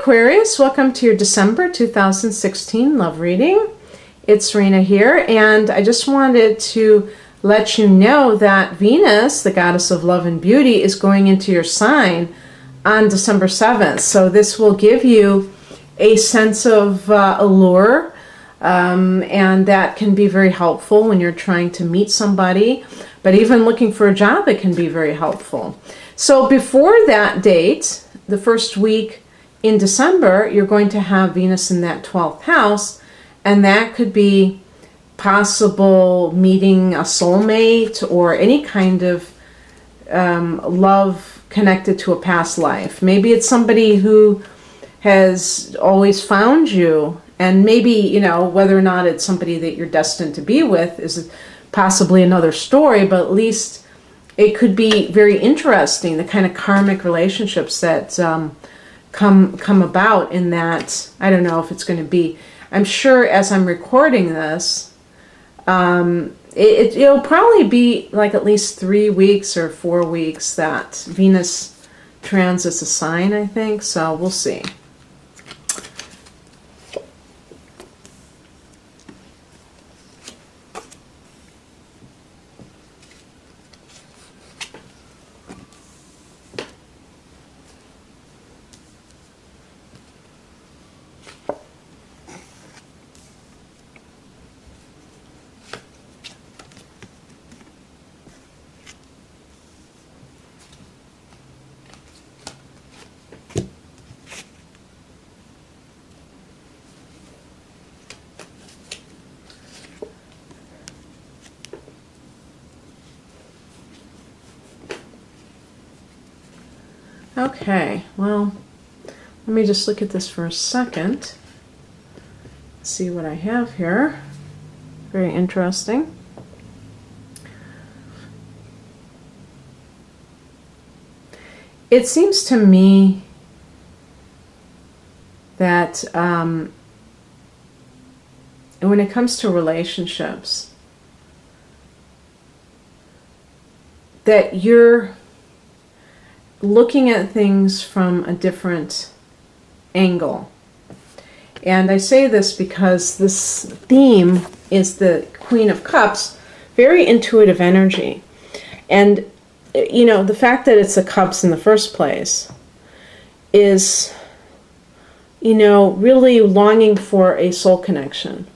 Aquarius, welcome to your December 2016 love reading. It's Rena here, and I just wanted to let you know that Venus, the goddess of love and beauty, is going into your sign on December 7th. So this will give you a sense of allure, and that can be very helpful when you're trying to meet somebody, but even looking for a job, it can be very helpful. So before that date, the first week in December, you're going to have Venus in that 12th house, and that could be possible meeting a soulmate or any kind of love connected to a past life. Maybe it's somebody who has always found you, and maybe, you know, whether or not it's somebody that you're destined to be with is possibly another story, but at least it could be very interesting, the kind of karmic relationships that come about in that. I don't know if it's going to be, I'm sure as I'm recording this, it'll probably be like at least 3 weeks or 4 weeks that Venus transits a sign, I think. So we'll see. Okay, well, let me just look at this for a second. See what I have here. Very interesting. It seems to me that when it comes to relationships, that you're looking at things from a different angle. And I say this because this theme is the Queen of Cups, very intuitive energy. And, you know, the fact that it's the Cups in the first place is, you know, really longing for a soul connection.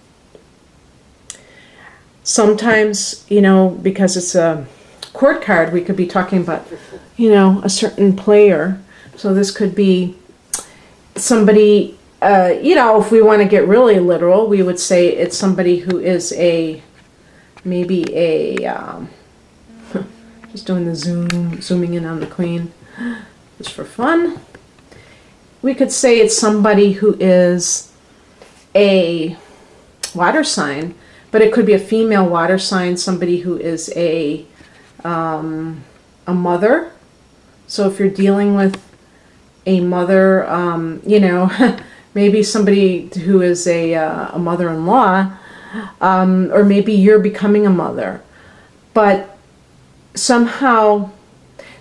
Sometimes, you know, because it's a court card, we could be talking about, you know, a certain player. So this could be somebody, you know, if we want to get really literal, we would say it's somebody who is maybe just doing the zooming in on the Queen, just for fun. We could say it's somebody who is a water sign, but it could be a female water sign, somebody who is a mother. So if you're dealing with a mother, you know, maybe somebody who is a mother-in-law, or maybe you're becoming a mother. But somehow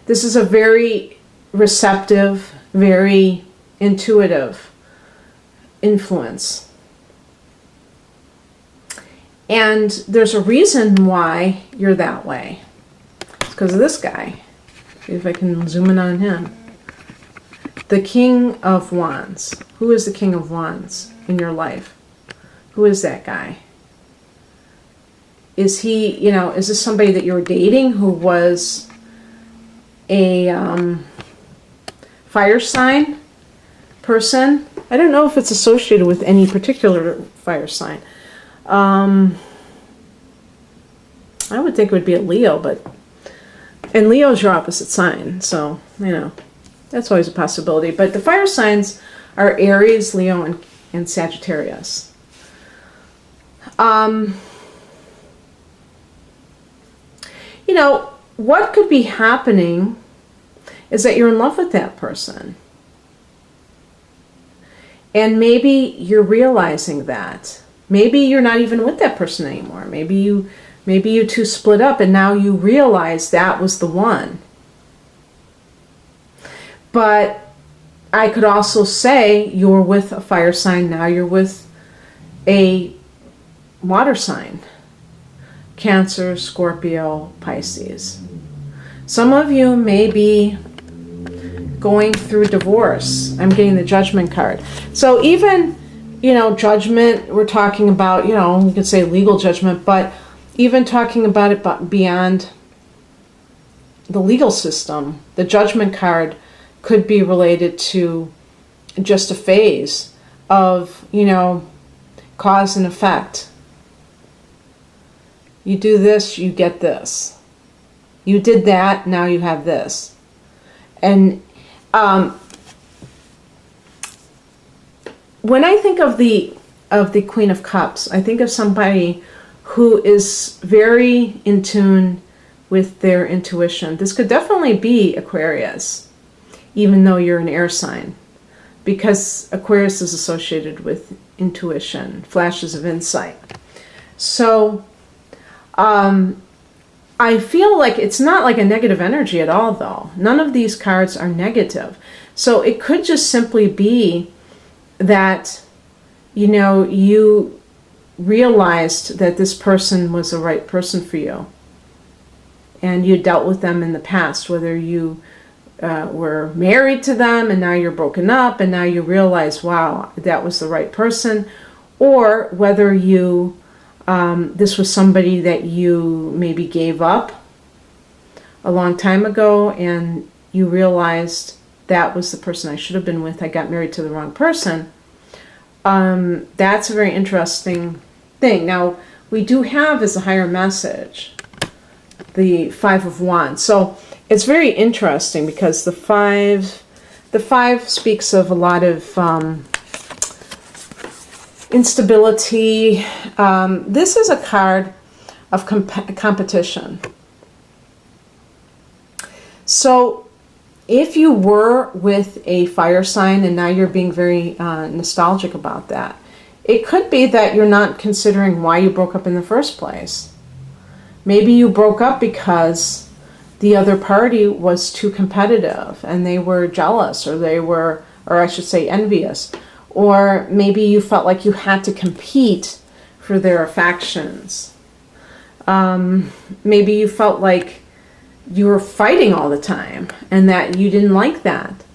this is a very receptive, very intuitive influence. And there's a reason why you're that way. It's because of this guy. See if I can zoom in on him. The King of Wands. Who is the King of Wands in your life? Who is that guy? Is he, you know, is this somebody that you're dating who was a fire sign person? I don't know if it's associated with any particular fire sign. I would think it would be a Leo, and Leo's your opposite sign, so, you know, that's always a possibility. But the fire signs are Aries, Leo, and Sagittarius. You know, what could be happening is that you're in love with that person. And maybe you're realizing that. Maybe you're not even with that person anymore. Maybe you two split up and now you realize that was the one. But I could also say you're with a fire sign, now you're with a water sign. Cancer, Scorpio, Pisces. Some of you may be going through divorce. I'm getting the Judgment card. So even, judgment, we're talking about, you could say legal judgment, but even talking about it beyond the legal system, the Judgment card could be related to just a phase of, cause and effect. You do this, you get this. You did that, now you have this. And when I think of the Queen of Cups, I think of somebody who is very in tune with their intuition. This could definitely be Aquarius, even though you're an air sign, because Aquarius is associated with intuition, flashes of insight. So I feel like it's not like a negative energy at all, though. None of these cards are negative. So it could just simply be that, you realized that this person was the right person for you. And you dealt with them in the past, whether you were married to them and now you're broken up and now you realize, wow, that was the right person. Or whether you this was somebody that you maybe gave up a long time ago and you realized that was the person I should have been with. I got married to the wrong person. That's a very interesting thing. Now, we do have as a higher message the Five of Wands. So it's very interesting because the five speaks of a lot of instability. This is a card of competition. So if you were with a fire sign and now you're being very nostalgic about that, it could be that you're not considering why you broke up in the first place. Maybe you broke up because the other party was too competitive and they were jealous, or I should say envious. Or maybe you felt like you had to compete for their affections. Maybe you felt like you were fighting all the time and that you didn't like that.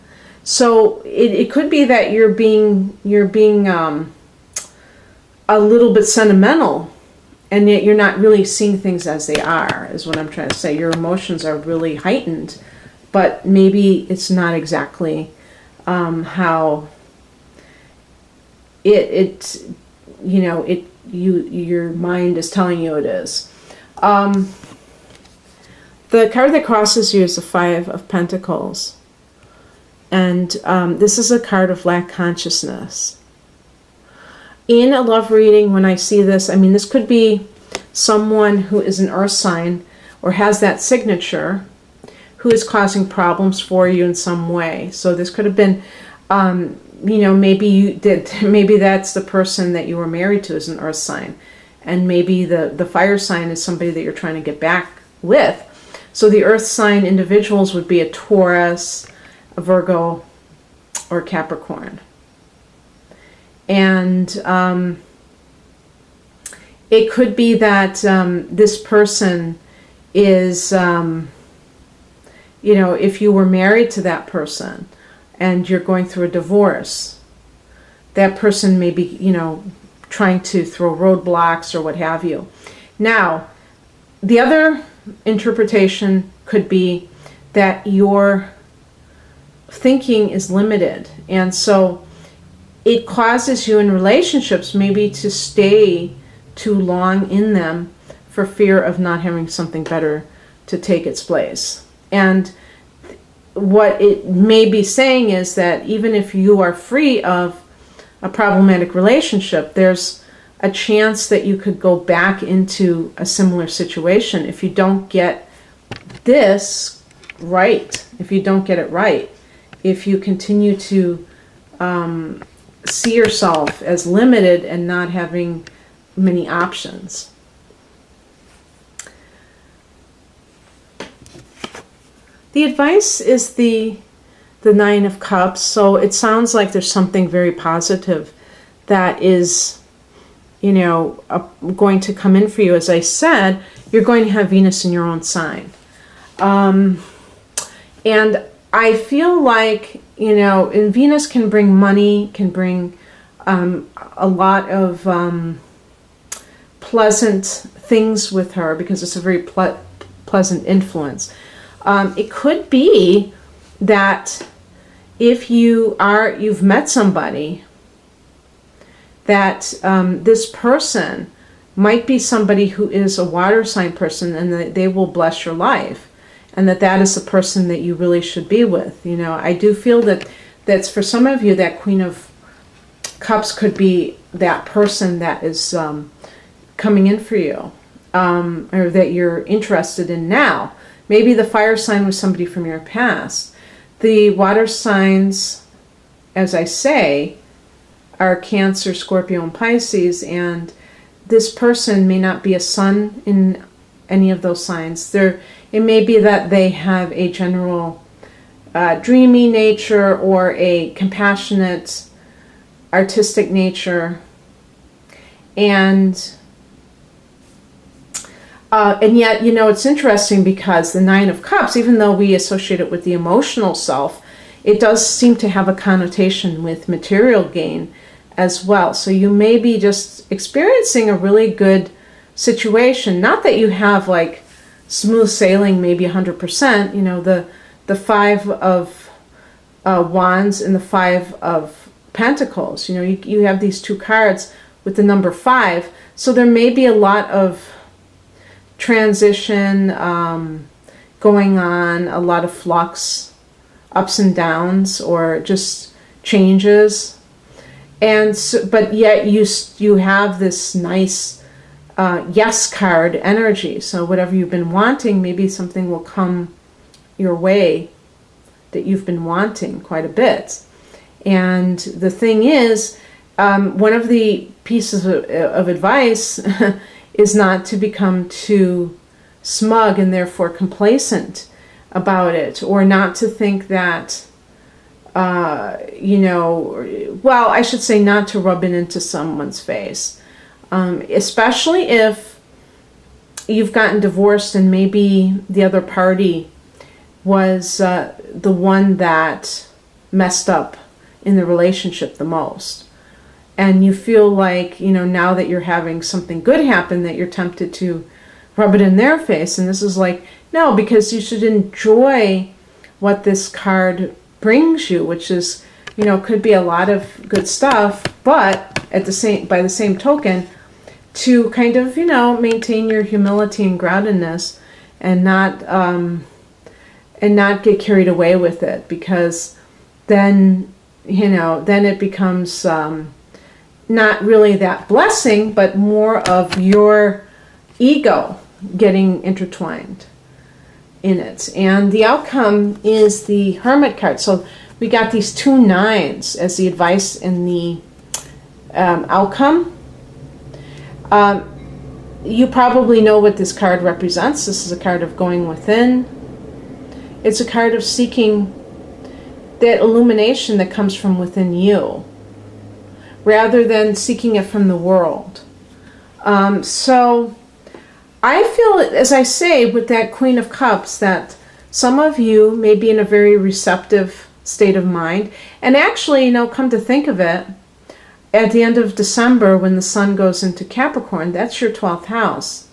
So it could be that you're being a little bit sentimental, and yet you're not really seeing things as they are, is what I'm trying to say. Your emotions are really heightened, but maybe it's not exactly how your mind is telling you it is. The card that crosses you is the Five of Pentacles. And this is a card of lack consciousness. In a love reading, when I see this, this could be someone who is an earth sign or has that signature who is causing problems for you in some way. So this could have been, maybe that's the person that you were married to is an earth sign. And maybe the fire sign is somebody that you're trying to get back with. So the earth sign individuals would be a Taurus, a Virgo, or Capricorn. And it could be that this person is, if you were married to that person and you're going through a divorce, that person may be, trying to throw roadblocks or what have you. Now, the other interpretation could be that your thinking is limited, and so it causes you in relationships maybe to stay too long in them for fear of not having something better to take its place. And what it may be saying is that even if you are free of a problematic relationship, there's a chance that you could go back into a similar situation if you don't get this right, if you don't get it right, if you continue to see yourself as limited and not having many options. The advice is the the Nine of Cups. So it sounds like there's something very positive that is, you know, going to come in for you. As I said, you're going to have Venus in your own sign. And I feel like, you know, and Venus can bring money, can bring a lot of pleasant things with her, because it's a very pleasant influence. It could be that if you've met somebody, that this person might be somebody who is a water sign person, and that they will bless your life, and that is the person that you really should be with. You know, I do feel that's for some of you, that Queen of Cups could be that person that is coming in for you, or that you're interested in now. Maybe the fire sign was somebody from your past. The water signs, as I say, are Cancer, Scorpio, and Pisces, and this person may not be a sun in any of those signs. It may be that they have a general dreamy nature, or a compassionate, artistic nature, and yet, you know, it's interesting because the Nine of Cups, even though we associate it with the emotional self, it does seem to have a connotation with material gain as well. So you may be just experiencing a really good situation. Not that you have like smooth sailing, maybe 100%. You know, the Five of Wands and the Five of Pentacles. You know, you have these two cards with the number 5. So there may be a lot of transition going on, a lot of flux, ups and downs, or just changes. And so, but yet you have this nice yes card energy. So whatever you've been wanting, maybe something will come your way that you've been wanting quite a bit. And the thing is, one of the pieces of advice is not to become too smug and therefore complacent about it, or not to think that, you know, well, I should say not to rub it into someone's face, especially if you've gotten divorced and maybe the other party was the one that messed up in the relationship the most. And you feel like, you know, now that you're having something good happen, that you're tempted to rub it in their face. And this is like, no, because you should enjoy what this card brings you, which is, you know, could be a lot of good stuff, but by the same token, to kind of, you know, maintain your humility and groundedness, and not get carried away with it, because then, you know, then it becomes not really that blessing, but more of your ego getting intertwined in it. And the outcome is the Hermit card. So we got these 2 9s as the advice in the outcome. You probably know what this card represents. This is a card of going within. It's a card of seeking that illumination that comes from within you, rather than seeking it from the world. So I feel, as I say, with that Queen of Cups, that some of you may be in a very receptive state of mind. And actually, you know, come to think of it, at the end of December, when the sun goes into Capricorn, that's your 12th house.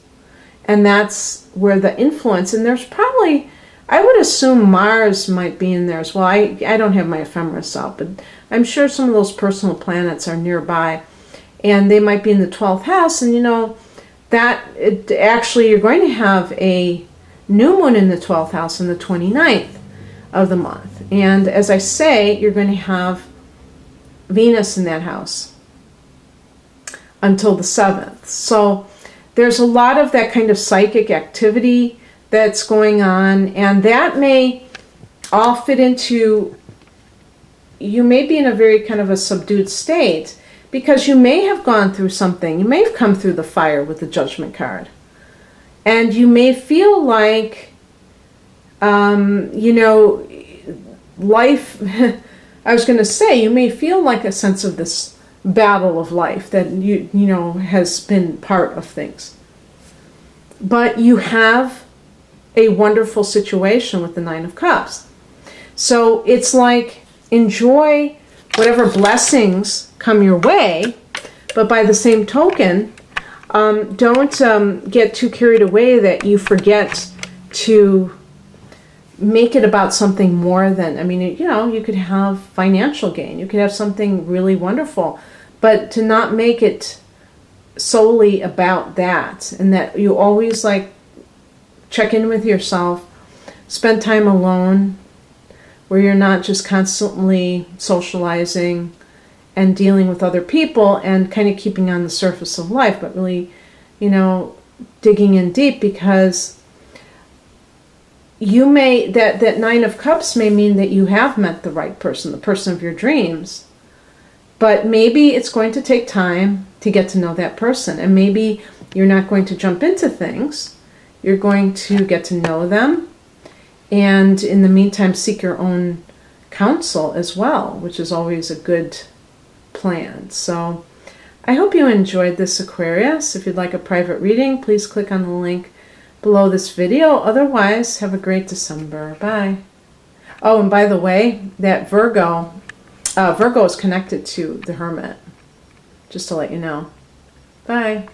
And that's where the influence, and there's probably, I would assume Mars might be in there as well. I don't have my ephemeris out, but I'm sure some of those personal planets are nearby, and they might be in the 12th house. And you know, actually you're going to have a new moon in the 12th house on the 29th of the month. And as I say, you're going to have Venus in that house until the 7th. So there's a lot of that kind of psychic activity that's going on, and that may all fit into, you may be in a very kind of a subdued state, because you may have gone through something. You may have come through the fire with the Judgment card, and you may feel like, you know, life, I was going to say, you may feel like a sense of this battle of life that you know has been part of things. But you have a wonderful situation with the Nine of Cups. So it's like, enjoy whatever blessings come your way, but by the same token, don't get too carried away that you forget to make it about something more than, I mean, you know, you could have financial gain, you could have something really wonderful, but to not make it solely about that, and that you always like check in with yourself, spend time alone, where you're not just constantly socializing and dealing with other people and kind of keeping on the surface of life, but really, you know, digging in deep, because you may, that Nine of Cups may mean that you have met the right person, the person of your dreams, but maybe it's going to take time to get to know that person, and maybe you're not going to jump into things. You're going to get to know them, and in the meantime seek your own counsel as well, which is always a good plan. So I hope you enjoyed this, Aquarius. If you'd like a private reading, please click on the link below this video. Otherwise, have a great December. Bye. Oh, and by the way, that Virgo is connected to the Hermit, just to let you know. Bye.